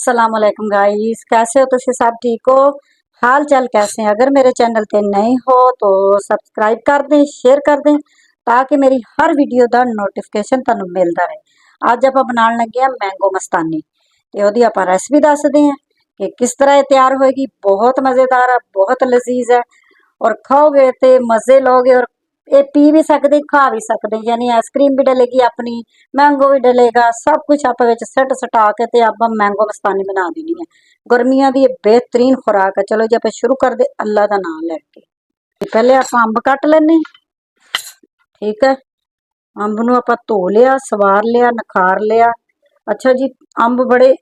अस्सलाम वालेकुम गाइस, कैसे हो तुम सब? ठीक हो? हाल चाल कैसे हैं? अगर मेरे चैनल ते नहीं हो तो सब्सक्राइब कर दें, शेयर कर दें ताकि मेरी हर वीडियो का नोटिफिकेशन तुहानू मिलता रहे। अज आप बनाने लगे हैं मैंगो मस्तानी ते ओदी आपां रेसिपी दसदे हैं कि किस तरह ये तैयार होएगी। बहुत मज़ेदार है, बहुत लजीज है और खाओगे तो मज़े लोगे और ये पी भी सकते, खा भी सकते, यानी आइसक्रीम भी डलेगी अपनी, मैंगो भी डलेगा, सब कुछ आप सट सटा के ते आप मैंगो मस्तानी बना देनी है। गर्मियों की बेहतरीन खुराक है। चलो जी आप शुरू कर दे अल्लाह का नाम लैके। पहले आप अंब कट लेने, ठीक है। अंब नू आप धो लिया, सवार लिया, नखार लिया। अच्छा जी, अंब बड़े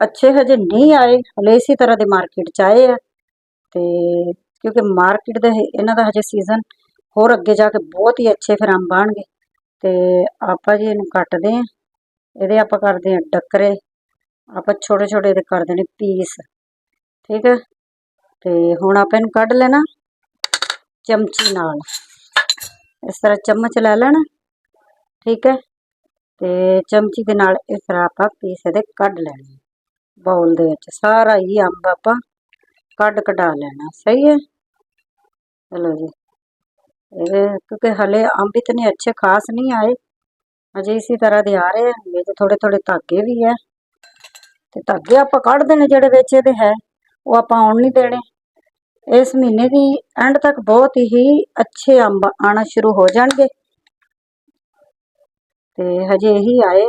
अच्छे हजे नहीं आए, हले इसी तरह के मार्केट च आए हैं ते क्योंकि मार्केट दे इन्हां दा हजे सीजन होर अगे जाके बहुत ही अच्छे फिर अंब आएंगे। तो आप जी इनू कटते हैं, ये आप करते हैं डकरे, आप छोटे छोटे कर देने पीस, ठीक है। तो हुण आप इनू कढ़ लेना चमची नाल, इस तरह चम्मच लै लेना, ठीक है। तो चमची के नाल इस तरह आप पीस ये कढ़ लेने बाउल दे विच। सारा ही अंब आप कढ़ा लेना, सही है। चलो जी, क्योंकि हले अंब इतने अच्छे खास नहीं आए, अजे इसी तरह दे आ रहे हैं। ये तो थोड़े थोड़े धागे भी है, तो धागे आप कढ़ देने जेडे विच इहदे है, वो आप आउण नहीं देने। इस महीने की एंड तक बहुत ही अच्छे अंब आना शुरू हो जाएंगे। तो हजे यही आए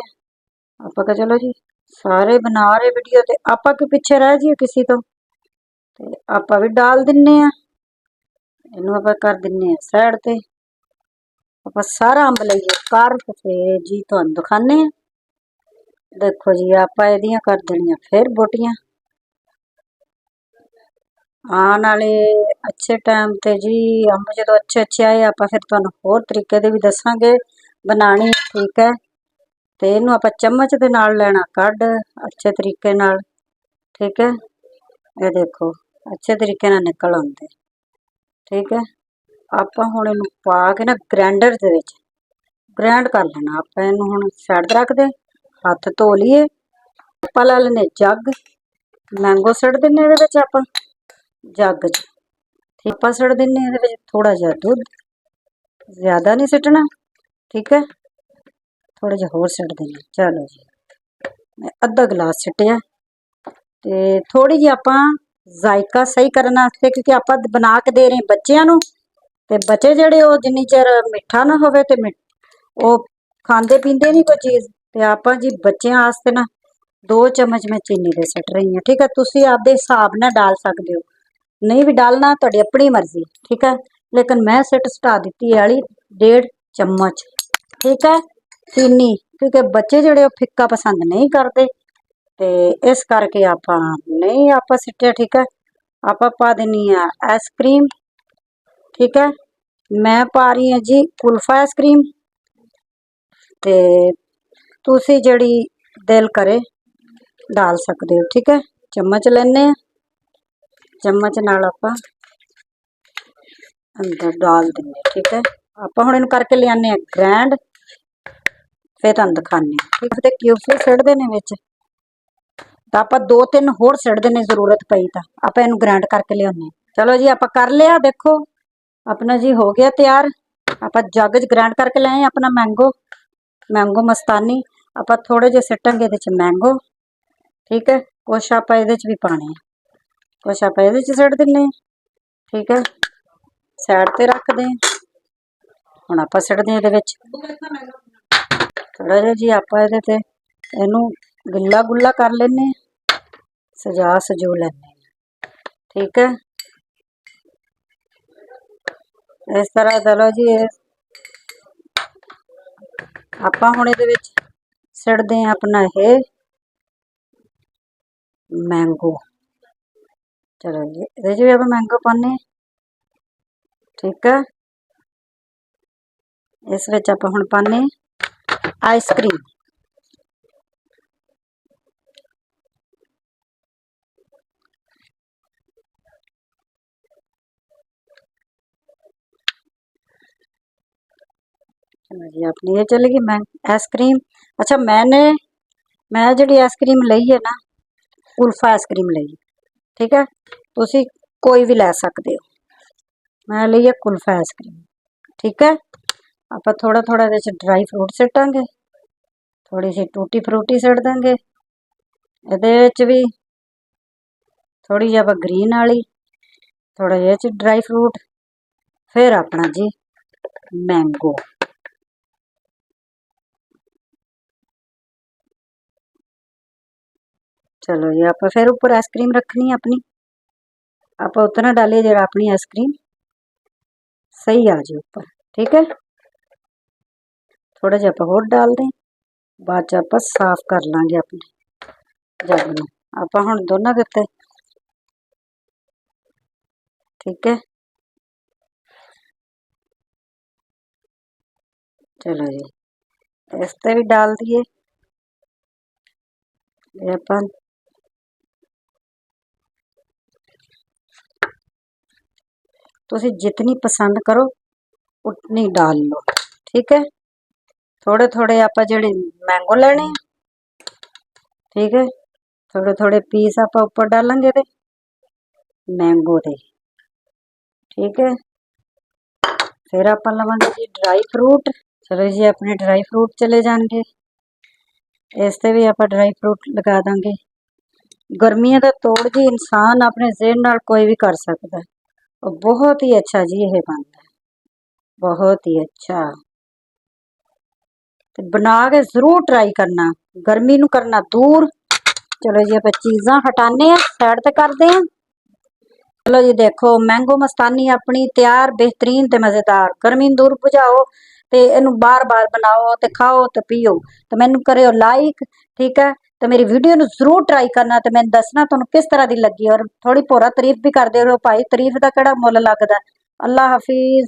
आप चलो जी सारे बना रहे वीडियो, तो आप पीछे रह जाइए किसी तो आप भी डाल दिन्ने आ। इनू आप कर दिन्ने आ साइड ते। आप सारा अंब लईए कर ते जी तुहानू दिखाने। देखो जी आप एदियां कर देनियां फिर बोटियां आने वाले अच्छे टाइम ते जी। अंब जो अच्छे अच्छे आए आप फिर तुहानू होर तरीके दे भी दसांगे बनानी, ठीक है। तो इनू आप चम्मच दे नाल लेना कढ़ अच्छे तरीके नाल, ठीक है। ये देखो अच्छे तरीके नाल निकल आउंदे, ठीक है। आप हुण इनू पा के ना ग्राइंडर दे विच ग्राइंड कर लेना। आप इनू हुण साइड ते रख दे, हथ धो लीए। आप लै लेने जग, मैंगो सट दिन्ने इहदे विच आप जग च, ठीक। आप सट दिन्ने इहदे विच थोड़ा जिहा दुध, ज्यादा नहीं सटना, ठीक है। थोड़ा जिहा होर सट देना। चलो जी मैं अद्धा गिलास सटिया। तो थोड़ी जी आप जायका सही करने वास्ते, क्योंकि आप बना के दे रहे बच्चों नू, ते बच्चे जेडे जिन्नी चिर मिठा ना होवे ते वो खांदे पींदे नहीं कोई चीज़। तो आप जी बच्चों वास्ते ना 2 चम्मच मैं चीनी दे सट रही हूँ, ठीक है। तुसी आपदे हिसाब नाल डाल सकते हो, नहीं भी डालना तुहाडी अपनी मर्जी, ठीक है। लेकिन मैं सिट सटा दी वाली 1.5 चम्मच, ठीक है, चीनी, क्योंकि बच्चे जेडे फिक्का पसंद नहीं करते। तो इस करके आप नहीं आप सिटिया, ठीक है। आप पा देनी है आइसक्रीम, ठीक है। मैं पा रही हूँ जी कुल्फा आइसक्रीम। तो तुसी जड़ी दिल करे डाल सकते हो, ठीक है। चम्मच लेने, चम्मच नाल आप अंदर डाल देंगे, ठीक है। आप हुण इनू करके लियाने ग्रैंड, फिर तुहानू दिखाने, ठीक है। क्यूब्स भी सिट देने विच, तो आप 2-3 होर सिट देने जरूरत पई तो आप इनू ग्राइंड करके लियाने। चलो जी आप कर लिया, देखो अपना जी हो गया तैयार। आप जग च ग्राइंड करके लाए अपना मैंगो मस्तानी। आप थोड़े जे सिटांगे ये मैंगो, ठीक है। कुछ आप ये भी पाने, कुछ आप ये सिट दिने, ठीक है। साइड ते रख दें। हुण आप सिटदे ये थोड़ा जिहा जी आप ये इनू गिला गुला कर लेने, सजा सजू लेने, ठीक है। इस तरह चलो जी आप हुण इहदे विच सिटदे अपना ये मैंगो। चलो जी इहदे भी आप मैंगो पाने, ठीक है। इस विच आप हुण पाने आइसक्रीम, चलो जी अपनी ये चलेगी मैं आइसक्रीम। अच्छा मैं जी आइसक्रीम लई है ना, ਕੁਲਫਾ ਆਈਸਕ੍ਰੀਮ ਲਈ। ਠੀਕ ਹੈ, ਤੁਸੀਂ ਕੋਈ ਵੀ ਲੈ ਸਕਦੇ ਹੋ। ਮੈਂ ਲਈ ਹੈ ਕੁਲਫਾ ਆਈਸਕ੍ਰੀਮ। ਠੀਕ ਹੈ, ਆਪਾਂ ਥੋੜਾ ਥੋੜਾ ਇਹਦੇ ਚ ਡਰਾਈ ਫਰੂਟ ਸਿੱਟਾਂਗੇ, ਥੋੜੀ ਜਿਹੀ ਟੂਟੀ ਫਰੂਟੀ ਸਿੱਟ ਦਾਂਗੇ ਇਹਦੇ ਵਿੱਚ ਵੀ, ਥੋੜੀ ਜਿਹੀ ਆਪਾਂ ਗ੍ਰੀਨ ਵਾਲੀ, ਥੋੜਾ ਜਿਹਾ ਚ ਡਰਾਈ ਫਰੂਟ, ਫਿਰ ਆਪਣਾ ਜੀ ਮੈਂਗੋ। चलो जी आप फिर ऊपर आइसक्रीम रखनी अपनी, आप उतना डालिए जरा अपनी आइसक्रीम सही आ जाए ऊपर। ठीक है, थोड़ा जिहा आप होर डाल दें, बाद च आप साफ कर लांगे अपने जग में। आप हुण दोनों के उत्ते ठीक है। चलो जी इस ते भी डाल दिए अपन। तुसी जितनी पसंद करो उतनी डाल लो। ठीक है, थोड़े थोड़े आप जेड़े मैंगो लेने, ठीक है, थोड़े थोड़े पीस आप ऊपर डालेंगे दे मैंगो दे। ठीक है, फिर आप लवांगे जी ड्राई फ्रूट। चलो जी अपने ड्राई फ्रूट चले जाएंगे, इस ते भी आप ड्राई फ्रूट लगा देंगे। गर्मियां का तोड़ जी इंसान अपने ज़हन नाल कोई भी कर सकता है, और बहुत ही अच्छा जी ये बनता है, बहुत ही अच्छा। तो बना के जरूर ट्राई करना, गर्मी नू करना दूर। चलो जी आप चीज़ां हटाने साइड ते करते हैं। चलो जी देखो मैंगो मस्तानी अपनी तैयार, बेहतरीन ते मज़ेदार। गर्मी दूर बुझाओ ते इनू बार बार बनाओ ते खाओ ते पियो। तो मैनू करो लाइक, ठीक है, तो मेरी वीडियो नू जरूर ट्राई करना, तो मैंने दसना तुहानू किस तरह की लगी, और थोड़ी भोरा तारीफ भी कर दे भाई, तारीफ का किहड़ा मुल लगदा। अल्लाह हाफिज़।